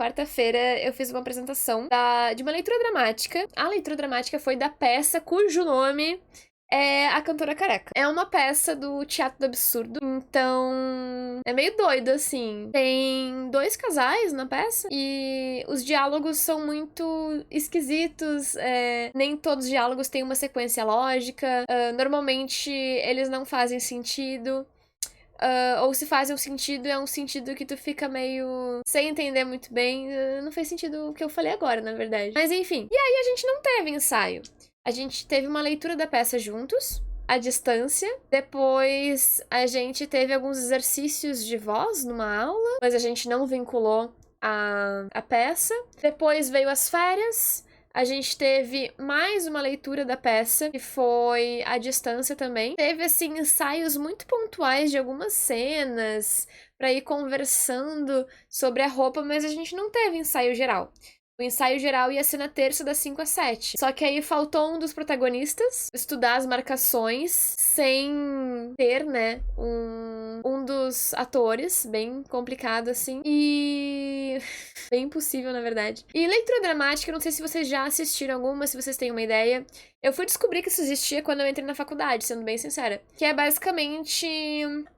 quarta-feira eu fiz uma apresentação de uma leitura dramática. A leitura dramática foi da peça cujo nome é A Cantora Careca. É uma peça do Teatro do Absurdo, então é meio doido, assim. Tem 2 casais na peça e os diálogos são muito esquisitos, nem todos os diálogos têm uma sequência lógica, normalmente eles não fazem sentido. Ou se faz um sentido, é um sentido que tu fica meio sem entender muito bem. Não fez sentido o que eu falei agora, na verdade. Mas enfim. E aí a gente não teve ensaio. A gente teve uma leitura da peça juntos, à distância. Depois a gente teve alguns exercícios de voz numa aula, mas a gente não vinculou a peça. Depois veio as férias. A gente teve mais uma leitura da peça, que foi à distância também. Teve, assim, ensaios muito pontuais de algumas cenas, pra ir conversando sobre a roupa, mas a gente não teve ensaio geral. O ensaio geral ia ser na terça, das 5 às 7. Só que aí faltou um dos protagonistas estudar as marcações sem ter, né, um dos atores. Bem complicado, assim. E... bem impossível, na verdade. E leitura dramática, não sei se vocês já assistiram alguma, se vocês têm uma ideia. Eu fui descobrir que isso existia quando eu entrei na faculdade, sendo bem sincera. Que é basicamente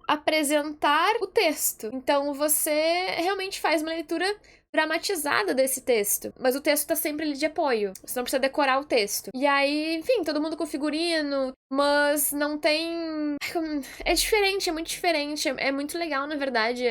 apresentar o texto. Então você realmente faz uma leitura dramatizada desse texto, mas o texto tá sempre ali de apoio, você não precisa decorar o texto. E aí, enfim, todo mundo com figurino, mas não tem... é diferente, é muito diferente, é muito legal, na verdade,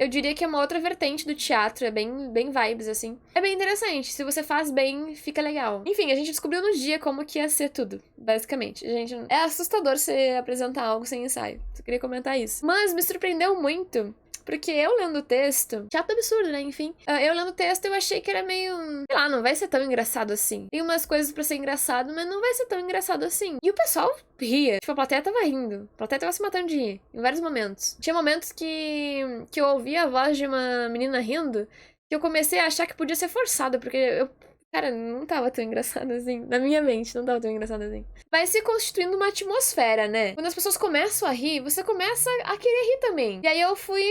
eu diria que é uma outra vertente do teatro, é bem vibes, assim. É bem interessante, se você faz bem, fica legal. Enfim, a gente descobriu no dia como que ia ser tudo, basicamente. Gente, é assustador você apresentar algo sem ensaio, só queria comentar isso. Mas me surpreendeu muito, porque eu lendo o texto... Teatro absurdo, né? Enfim. Eu lendo o texto, eu achei que era meio... sei lá, não vai ser tão engraçado assim. Tem umas coisas pra ser engraçado, mas não vai ser tão engraçado assim. E o pessoal ria. Tipo, a plateia tava rindo. A plateia tava se matando de rir. Em vários momentos. Tinha momentos que eu ouvia a voz de uma menina rindo, que eu comecei a achar que podia ser forçado, porque cara, não tava tão engraçado assim. Na minha mente, não tava tão engraçado assim. Vai se constituindo uma atmosfera, né? Quando as pessoas começam a rir, você começa a querer rir também. E aí eu fui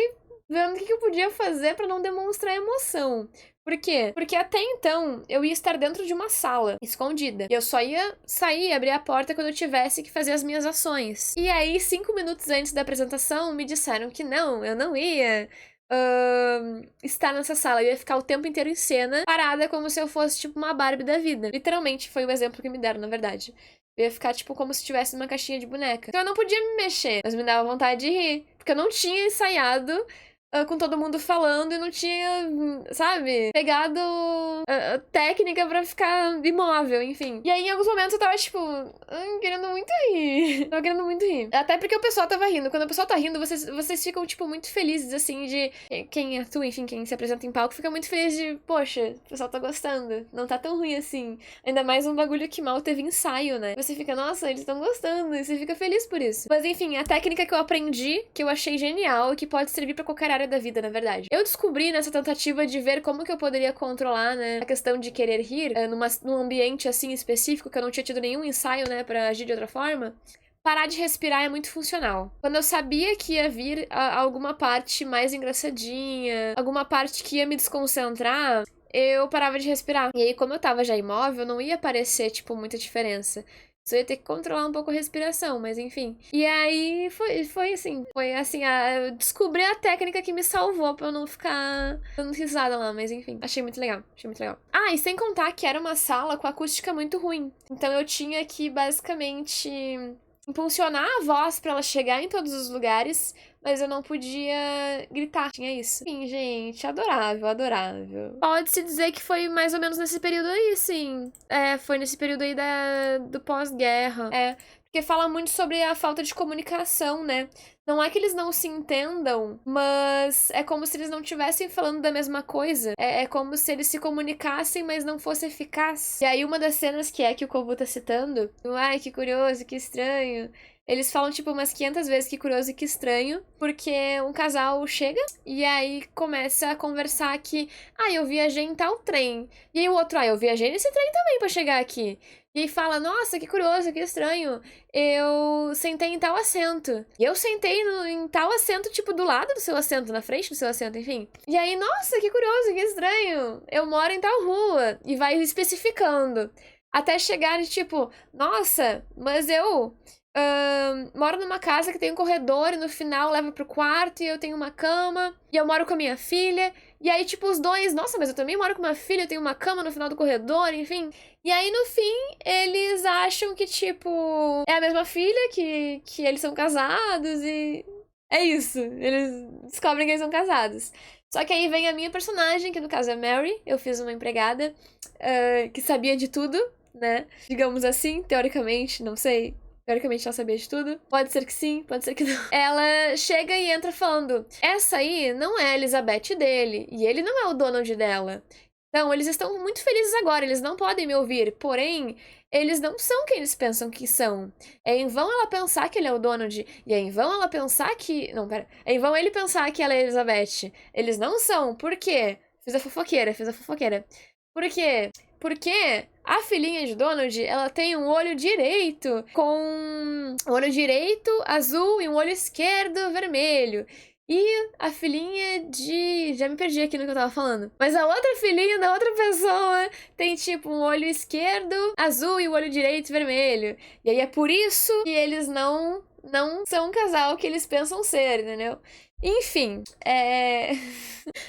vendo o que eu podia fazer pra não demonstrar emoção. Por quê? Porque até então, eu ia estar dentro de uma sala, escondida. E eu só ia sair e abrir a porta quando eu tivesse que fazer as minhas ações. E aí, 5 minutos antes da apresentação, me disseram que não, eu não ia estar nessa sala. Eu ia ficar o tempo inteiro em cena, parada como se eu fosse, tipo, uma Barbie da vida. Literalmente, foi o exemplo que me deram, na verdade. Eu ia ficar, tipo, como se estivesse numa caixinha de boneca. Então eu não podia me mexer, mas me dava vontade de rir. Porque eu não tinha ensaiado com todo mundo falando e não tinha, sabe, pegado técnica pra ficar imóvel, enfim. E aí, em alguns momentos, eu tava, tipo, querendo muito rir. Tava querendo muito rir. Até porque o pessoal tava rindo. Quando o pessoal tá rindo, vocês ficam, tipo, muito felizes, assim, de... quem atua, enfim, quem se apresenta em palco, fica muito feliz de, poxa, o pessoal tá gostando. Não tá tão ruim assim. Ainda mais um bagulho que mal teve ensaio, né? Você fica, nossa, eles estão gostando. E você fica feliz por isso. Mas, enfim, a técnica que eu aprendi, que eu achei genial e que pode servir pra qualquer área da vida, na verdade. Eu descobri nessa tentativa de ver como que eu poderia controlar, né, a questão de querer rir num ambiente assim específico, que eu não tinha tido nenhum ensaio, né, pra agir de outra forma. Parar de respirar é muito funcional. Quando eu sabia que ia vir alguma parte mais engraçadinha, alguma parte que ia me desconcentrar, eu parava de respirar. E aí, como eu tava já imóvel, não ia parecer, tipo, muita diferença. Só ia ter que controlar um pouco a respiração, mas enfim. E aí foi assim, eu descobri a técnica que me salvou pra eu não ficar dando risada lá, mas enfim. Achei muito legal, achei muito legal. Ah, e sem contar que era uma sala com acústica muito ruim. Então eu tinha que basicamente impulsionar a voz pra ela chegar em todos os lugares, mas eu não podia gritar, tinha isso. Sim, gente, adorável, adorável. Pode-se dizer que foi mais ou menos nesse período aí, sim. Foi nesse período aí do pós-guerra. Porque fala muito sobre a falta de comunicação, né? Não é que eles não se entendam, mas é como se eles não estivessem falando da mesma coisa. É como se eles se comunicassem, mas não fosse eficaz. E aí uma das cenas que o Kovu tá citando, ai, que curioso, que estranho, Eles falam, tipo, umas 500 vezes que curioso e que estranho, porque um casal chega e aí começa a conversar que, eu viajei em tal trem. E aí o outro, eu viajei nesse trem também pra chegar aqui. E aí fala, nossa, que curioso, que estranho. Eu sentei em tal assento. E eu sentei em tal assento, tipo, do lado do seu assento, na frente do seu assento, enfim. E aí, nossa, que curioso, que estranho. Eu moro em tal rua. E vai especificando. Até chegar de tipo, nossa, mas eu moro numa casa que tem um corredor e no final leva pro quarto e eu tenho uma cama e eu moro com a minha filha. E aí, tipo, os dois, nossa, mas eu também moro com uma filha, eu tenho uma cama no final do corredor, enfim. E aí, no fim, eles acham que, tipo, é a mesma filha, que eles são casados e é isso. Eles descobrem que eles são casados. Só que aí vem a minha personagem, que no caso é Mary. Eu fiz uma empregada que sabia de tudo, né? Digamos assim, teoricamente, não sei. Teoricamente ela sabia de tudo. Pode ser que sim, pode ser que não. Ela chega e entra falando: essa aí não é a Elizabeth dele, e ele não é o Donald dela. Então, eles estão muito felizes agora, eles não podem me ouvir. Porém, eles não são quem eles pensam que são. É em vão ela pensar que ele é o Donald, e é em vão ela pensar que... Não, pera. É em vão ele pensar que ela é a Elizabeth. Eles não são. Por quê? Fiz a fofoqueira. Por quê? Porque a filhinha de Donald, ela tem um olho direito com um olho direito azul e um olho esquerdo vermelho. E a filhinha de... Já me perdi aqui no que eu tava falando. Mas a outra filhinha da outra pessoa tem, tipo, um olho esquerdo azul e o olho direito vermelho. E aí é por isso que eles não são um casal que eles pensam ser, entendeu? Enfim,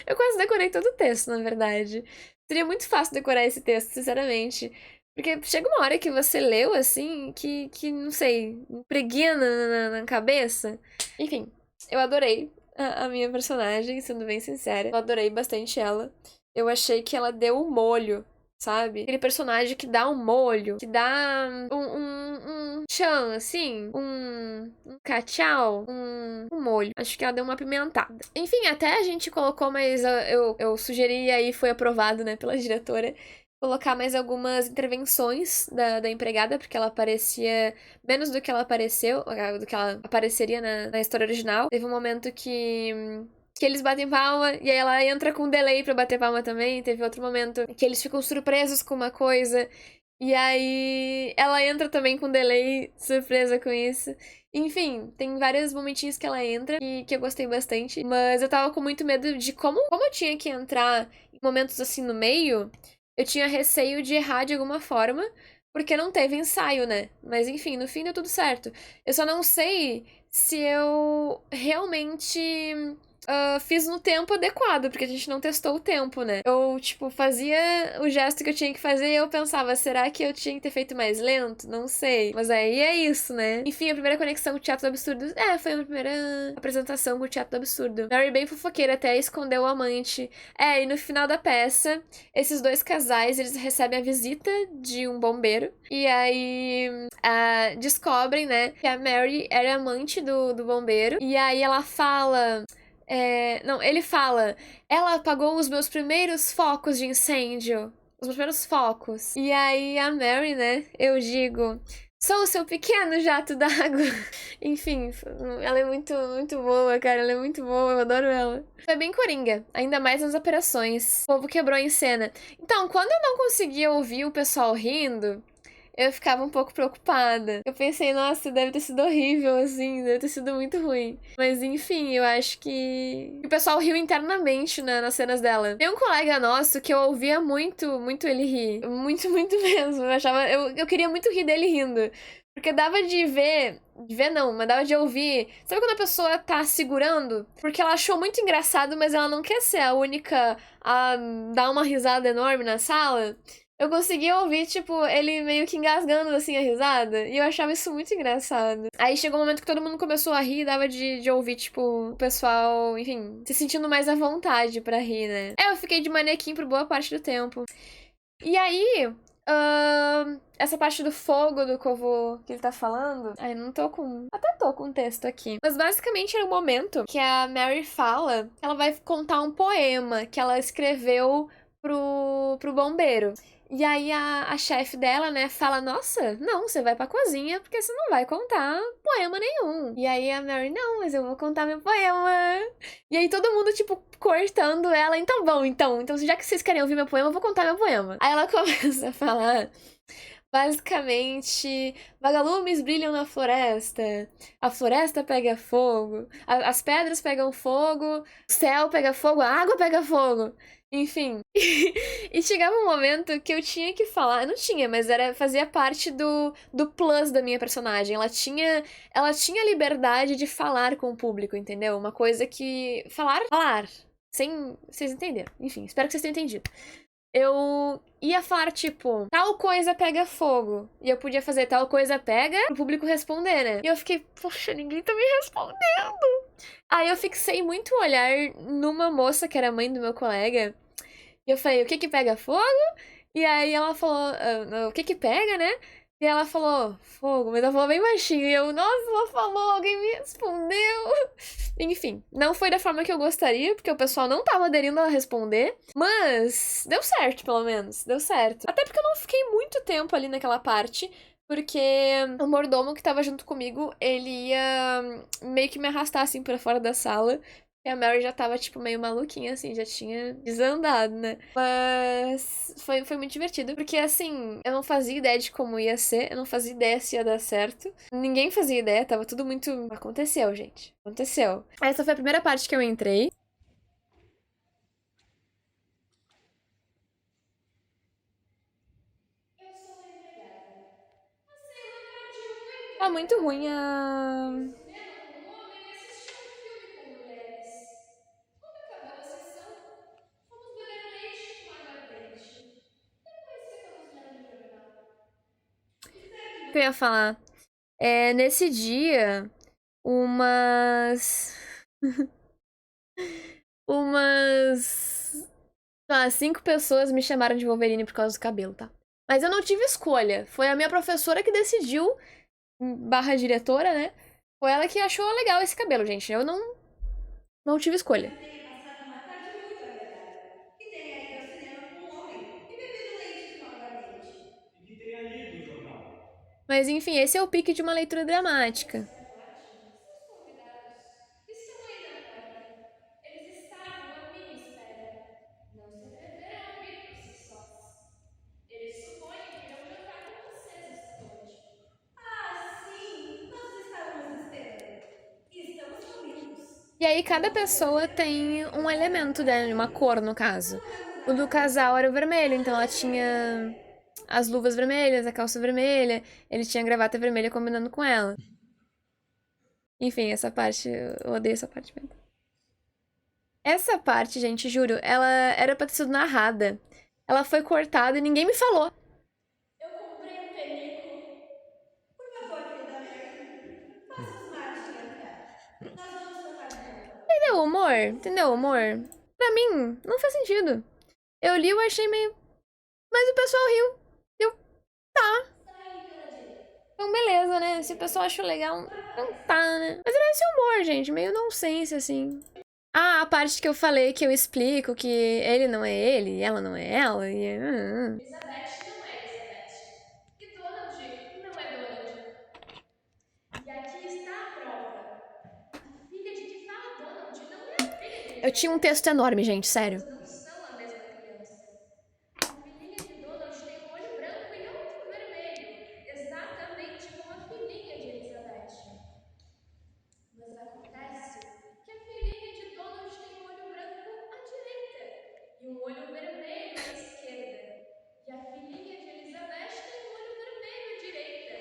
eu quase decorei todo o texto, na verdade. Seria muito fácil decorar esse texto, sinceramente. Porque chega uma hora que você leu, assim, que não sei, impregna na cabeça. Enfim, eu adorei a minha personagem, sendo bem sincera. Eu adorei bastante ela. Eu achei que ela deu um molho, sabe? Aquele personagem que dá um molho, que dá um tchan, assim, um cachau, um molho. Acho que ela deu uma apimentada. Enfim, até a gente colocou, mas eu sugeri e aí foi aprovado, né, pela diretora, colocar mais algumas intervenções da empregada, porque ela aparecia menos do que ela apareceu, do que ela apareceria na história original. Teve um momento que eles batem palma, e aí ela entra com delay pra bater palma também. Teve outro momento que eles ficam surpresos com uma coisa, e aí ela entra também com delay, surpresa com isso. Enfim, tem vários momentinhos que ela entra e que eu gostei bastante, mas eu tava com muito medo de como eu tinha que entrar em momentos assim no meio. Eu tinha receio de errar de alguma forma, porque não teve ensaio, né? Mas enfim, no fim deu tudo certo. Eu só não sei se eu realmente fiz no tempo adequado, porque a gente não testou o tempo, né? Eu, tipo, fazia o gesto que eu tinha que fazer e eu pensava, será que eu tinha que ter feito mais lento? Não sei. Mas aí é isso, né? Enfim, a primeira conexão com o Teatro do Absurdo, foi a minha primeira apresentação com o Teatro do Absurdo. Mary bem fofoqueira, até escondeu o amante. E no final da peça, esses dois casais, eles recebem a visita de um bombeiro. E aí descobrem, né, que a Mary era amante do bombeiro. E aí ela fala... Não, ele fala, ela apagou os meus primeiros focos de incêndio. Os meus primeiros focos. E aí a Mary, né, eu digo, sou o seu pequeno jato d'água. Enfim, ela é muito, muito boa, cara. Ela é muito boa, eu adoro ela. Foi bem coringa, ainda mais nas operações. O povo quebrou em cena. Então, quando eu não conseguia ouvir o pessoal rindo, eu ficava um pouco preocupada. Eu pensei, nossa, deve ter sido horrível, assim, deve ter sido muito ruim. Mas enfim, eu acho que o pessoal riu internamente nas cenas dela. Tem um colega nosso que eu ouvia muito, muito ele rir. Muito, muito mesmo. Eu queria muito rir dele rindo. Porque dava de ver não, mas dava de ouvir. Sabe quando a pessoa tá segurando? Porque ela achou muito engraçado, mas ela não quer ser a única a dar uma risada enorme na sala? Eu conseguia ouvir, tipo, ele meio que engasgando, assim, a risada. E eu achava isso muito engraçado. Aí chegou um momento que todo mundo começou a rir e dava de ouvir, tipo, o pessoal, enfim, se sentindo mais à vontade pra rir, né? Eu fiquei de manequim por boa parte do tempo. E aí, essa parte do fogo do Kovo que ele tá falando... Ai, não tô com... Até tô com um texto aqui. Mas basicamente era um momento que a Mary fala... Ela vai contar um poema que ela escreveu pro bombeiro. E aí a chefe dela, né, fala: Nossa, não, você vai pra cozinha porque você não vai contar poema nenhum. E aí a Mary: Não, mas eu vou contar meu poema. E aí todo mundo, tipo, cortando ela: Então bom, então já que vocês querem ouvir meu poema, eu vou contar meu poema. Aí ela começa a falar. Basicamente, vagalumes brilham na floresta, a floresta pega fogo, as pedras pegam fogo, o céu pega fogo, a água pega fogo. Enfim. E chegava um momento que eu tinha que falar. Não tinha, mas fazia parte do plus da minha personagem. Ela tinha liberdade de falar com o público, entendeu? Uma coisa que. Falar. Sem. Vocês entenderam. Enfim, espero que vocês tenham entendido. Eu ia falar, tipo, tal coisa pega fogo. E eu podia fazer tal coisa pega pro público responder, né? E eu fiquei, poxa, ninguém tá me respondendo. Aí eu fixei muito o olhar numa moça que era mãe do meu colega. E eu falei, o que que pega fogo? E aí ela falou, o que que pega, né? E ela falou, fogo, mas ela falou bem baixinho. E eu, nossa, ela falou, alguém me respondeu. Enfim, não foi da forma que eu gostaria, porque o pessoal não tava aderindo a responder. Mas deu certo, pelo menos. Deu certo. Até porque eu não fiquei muito tempo ali naquela parte. Porque o mordomo que tava junto comigo, ele ia meio que me arrastar assim pra fora da sala. E a Mary já tava, tipo, meio maluquinha, assim, já tinha desandado, né? Mas foi muito divertido, porque, assim, eu não fazia ideia de como ia ser, eu não fazia ideia se ia dar certo. Ninguém fazia ideia, tava tudo muito. Aconteceu, gente. Aconteceu. Essa foi a primeira parte que eu entrei. Eu sou uma empregada. Passei uma tarde muito Tá muito ruim agradável. a. Fui ao cinema com um homem e assisti a um filme com mulheres. Quando acabou a sessão, fomos beber um leite com aguardente. Depois ficamos lendo o jornal. E certo O que eu ia falar? Nesse dia, umas. Umas. Ah, 5 pessoas me chamaram de Wolverine por causa do cabelo, tá? Mas eu não tive escolha. Foi a minha professora que decidiu, barra diretora, né? Foi ela que achou legal esse cabelo, gente. Eu não tive escolha. espero que tenha passado uma tarde muito agradável. Que tenha ido ao cinema com um homem e bebido leite com aguardente. E que tenha lido o jornal. Mas enfim, esse é o pique de uma leitura dramática. Certo, Arte, seus convidados estão aí na porta. Eles estavam à minha espera. Não se atreveram a vir por si sós. Eles suponho que irão jantar com vocês esta noite. Ah, sim! Nós estávamos esperando. E estamos famintos. E aí cada Não se pessoa atreveram a tem vir um para cá elemento, naquela né? Uma fila. cor, no caso. Vamos O do remunar por casal aqui. era o vermelho, então ela Nada de tinha brincadeira. as luvas vermelhas, a calça vermelha, ele tinha a gravata vermelha combinando com ela. Enfim, essa parte, eu odeio essa parte mesmo. Essa parte, gente, juro, ela era pra ter sido narrada. Ela foi cortada e ninguém me falou. Eu comprei um penico. Por favor, querida Mary. Faça os Martin entrar. Nós vamos tocar um pouco. Entendeu o humor? Entendeu o humor? Pra mim, não faz sentido. Eu li e eu achei meio. Mas o pessoal riu. Eu, tá. Saia pela direita. Então, beleza, né? Se o Direita. pessoal achou legal, então Agora sim. tá, né? Mas era esse humor, gente. Meio nonsense, assim. Ah, a parte que eu falei que eu explico que ele não é ele, ela não é ela. Elizabeth não é Elizabeth. E Donald não é Donald. E aqui está a prova. A filha de que fala Donald não é a filha de Eu tinha um texto Elizabeth. enorme, gente, sério. Elas não são a mesma criança. A filhinha de Donald tem um olho branco e outro vermelho, exatamente como a filhinha de Elizabeth. Mas acontece que a filhinha de Donald tem um olho branco à direita e um olho vermelho à esquerda. E a filhinha de Elizabeth tem um olho vermelho à direita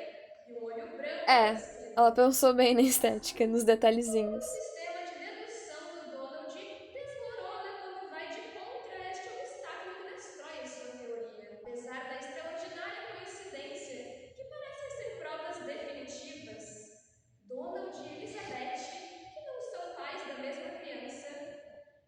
e um olho branco à É, ela esquerda. pensou bem na estética, Assim, nos todo detalhezinhos. o sistema de dedução do Donald desmorona quando vai de contra este obstáculo que destrói a sua teoria. Apesar da extraordinária coincidência, que parecem ser provas definitivas, Donald e Elizabeth, que não são pais da mesma criança,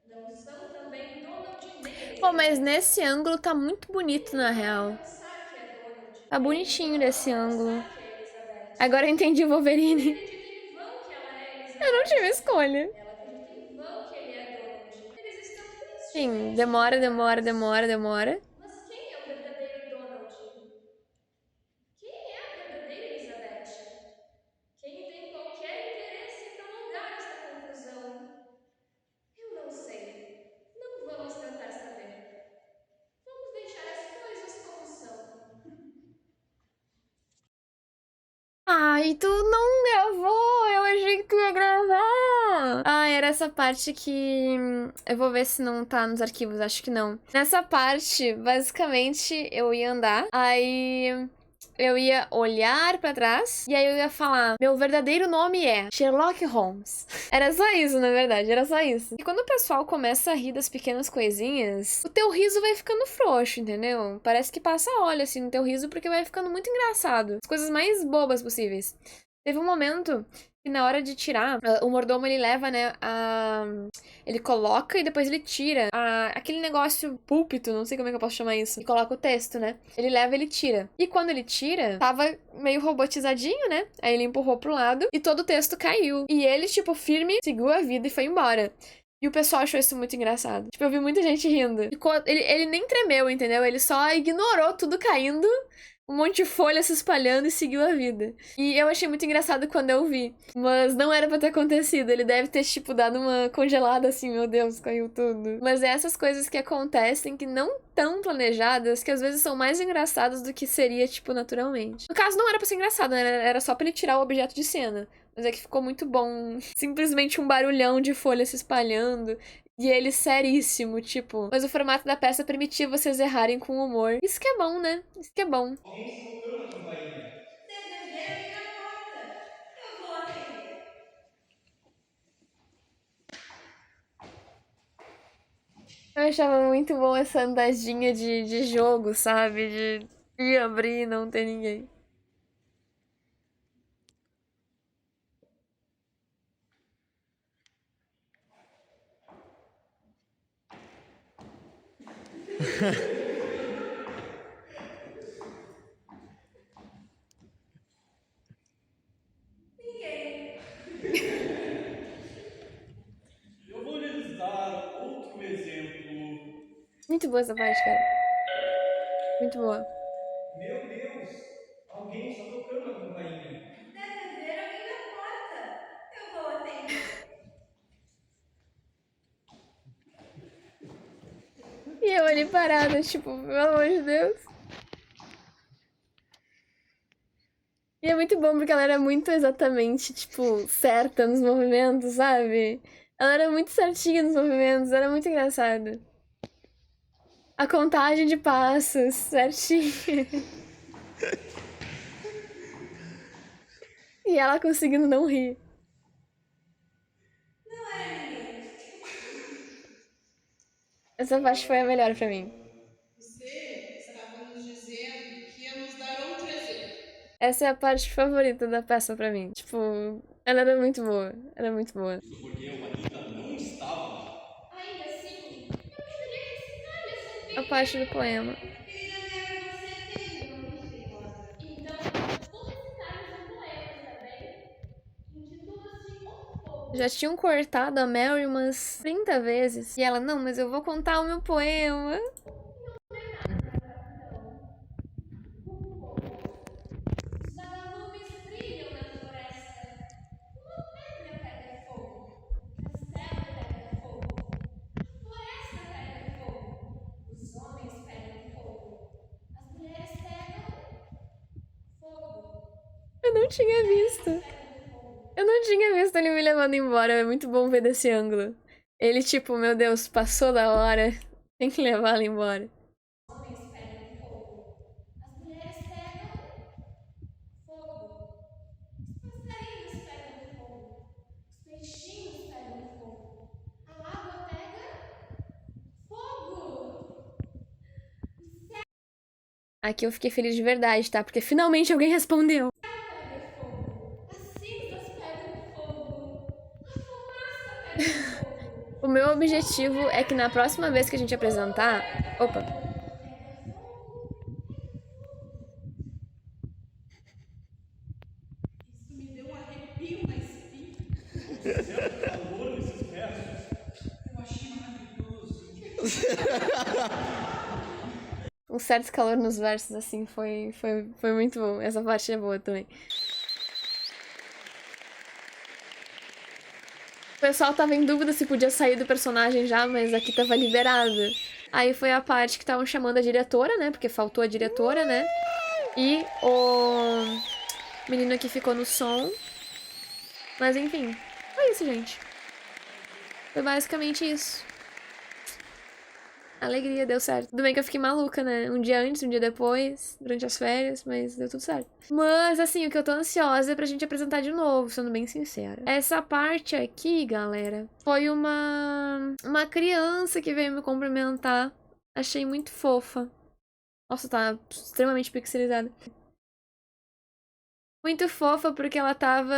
não são também Donald nem Pô, mas Elizabeth. nesse ângulo tá muito bonito, na Ele pode real. pensar que é Donald. Tá Ele bonitinho não nesse pode ângulo. pensar que é Elizabeth. Agora eu entendi o Ele Wolverine. acredita em vão que ela é Eu não tive Elizabeth. escolha. Ela acredita em vão que ele é Donald. Eles estão Sim, tristemente demora, demora, enganados. demora, demora. Mas quem é o verdadeiro Ai, tu não gravou! Eu achei que tu ia gravar! Ai, era essa parte que... Eu vou ver se não tá nos arquivos, acho que não. Nessa parte, basicamente, eu ia andar, aí... eu ia olhar pra trás e aí eu ia falar: meu verdadeiro nome é Sherlock Holmes. Era só isso, na verdade, era só isso. E quando o pessoal começa a rir das pequenas coisinhas, o teu riso vai ficando frouxo, entendeu? Parece que passa óleo assim no teu riso porque vai ficando muito engraçado. As coisas mais bobas possíveis. Teve um momento que na hora de tirar, o mordomo ele leva, né, ele coloca e depois ele tira aquele negócio púlpito, não sei como é que eu posso chamar isso, e coloca o texto, né? Ele leva e ele tira. E quando ele tira, tava meio robotizadinho, né? Aí ele empurrou pro lado e todo o texto caiu. E ele, tipo, firme, seguiu a vida e foi embora. E o pessoal achou isso muito engraçado. Tipo, eu vi muita gente rindo. Ele nem tremeu, entendeu? Ele só ignorou tudo caindo, um monte de folha se espalhando e seguiu a vida. E eu achei muito engraçado quando eu vi. Mas não era pra ter acontecido. Ele deve ter, tipo, dado uma congelada assim, meu Deus, caiu tudo. Mas é essas coisas que acontecem que não tão planejadas, que às vezes são mais engraçadas do que seria, tipo, naturalmente. No caso, não era pra ser engraçado, né? Era só pra ele tirar o objeto de cena. Mas é que ficou muito bom. Simplesmente um barulhão de folha se espalhando. E ele seríssimo, tipo. Mas o formato da peça permitia vocês errarem com humor. Isso que é bom, né? Isso que é bom. Alguém está tocando a campainha. Deve haver alguém na porta. Eu vou atender. Eu achava muito bom essa andadinha de jogo, sabe? De ir abrir e não ter ninguém. Ninguém. Eu vou lhes dar outro exemplo. Muito boa essa parte, cara. Muito boa. Meu Deus, alguém está tocando a campainha. Deve haver alguém na porta. Eu vou atender. E eu ali parada, tipo, pelo amor de Deus. E é muito bom porque ela era muito exatamente, tipo, certa nos movimentos, sabe? Ela era muito certinha nos movimentos, era muito engraçado. A contagem de passos, certinha. E ela conseguindo não rir. Não era ninguém. Essa parte foi a melhor pra mim. Você estava nos dizendo que ia nos dar outro exemplo. Essa é a parte favorita da peça pra mim. Tipo, ela era muito boa. Era muito boa. Isso porque eu ainda não estava lá. Ainda assim, eu poderia recitar-lhe essa A parte do poema. Querida Mary, você tem uma mente teimosa. Então, vou recitar-lhes um poema, está bem? Intitula-se O Fogo. Já tinham cortado a Mary umas 30 vezes. E ela, não, mas eu vou contar o meu poema. Os vagalumes brilham na floresta. Uma pedra pega fogo. Castelo pega fogo. A floresta pega fogo. Os homens pegam fogo. As mulheres pegam fogo. Eu não tinha visto. Pegam fogo. Eu não tinha visto ele me levando embora. É muito bom ver desse ângulo. Ele, tipo, meu Deus, passou da hora. Tem que levar ela embora. Os homens pegam fogo. As mulheres pegam fogo. Os passarinhos pegam fogo. Os peixinhos pegam fogo. A água pega fogo. Aqui eu fiquei feliz de verdade, tá? Porque finalmente alguém respondeu. Pega fogo. As cinzas pegam fogo. A fumaça pega fogo. O meu objetivo é que na próxima vez que a gente apresentar... Opa. Pega fogo. Isso me deu um arrepio na espinha. Certo calor nesses versos. Eu achei maravilhoso. Um certo calor nos versos, assim, foi muito bom. Essa parte é boa também. O pessoal tava em dúvida se podia sair do personagem já, mas aqui tava liberado. Aí foi a parte que estavam chamando a diretora, né? Porque faltou a diretora, né? E menino que ficou no som. Mas enfim, foi isso, gente. Foi basicamente isso. Alegria, deu certo. Tudo bem que eu fiquei maluca, né? Um dia antes, um dia depois, durante as férias, mas deu tudo certo. Mas, assim, o que eu tô ansiosa é pra gente apresentar de novo, sendo bem sincera. Essa parte aqui, galera, foi uma criança que veio me cumprimentar. Achei muito fofa. Nossa, tá extremamente pixelizada. Muito fofa porque ela tava,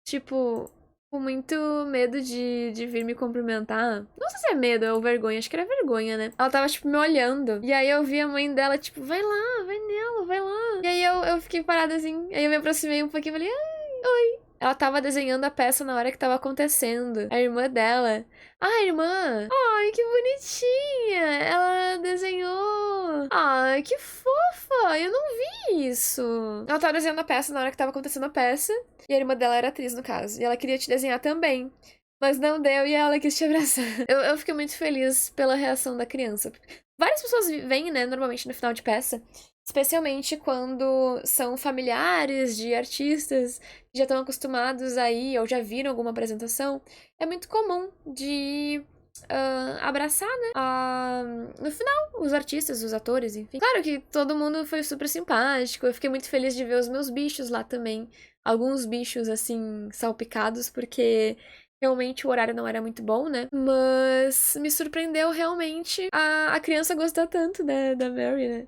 tipo, com muito medo de vir me cumprimentar. Não sei se é medo ou vergonha, acho que era vergonha, né? Ela tava, tipo, me olhando. E aí eu vi a mãe dela, tipo, vai lá, vai nela, vai lá. E aí eu fiquei parada assim. Aí eu me aproximei um pouquinho e falei, ai, oi. Ela tava desenhando a peça na hora que tava acontecendo. A irmã dela. Ah, irmã! Ai, que bonitinha! Ela desenhou. Ai, que fofa! Eu não vi isso. Ela tava desenhando a peça na hora que tava acontecendo a peça. E a irmã dela era atriz, no caso. E ela queria te desenhar também. Mas não deu e ela quis te abraçar. Eu fiquei muito feliz pela reação da criança. Várias pessoas vêm, né, normalmente no final de peça. Especialmente quando são familiares de artistas que já estão acostumados aí ou já viram alguma apresentação. É muito comum de abraçar, né? No final, os artistas, os atores, enfim. Claro que todo mundo foi super simpático. Eu fiquei muito feliz de ver os meus bichos lá também. Alguns bichos, assim, salpicados, porque realmente o horário não era muito bom, né? Mas me surpreendeu realmente a criança gostar tanto da Mary, né?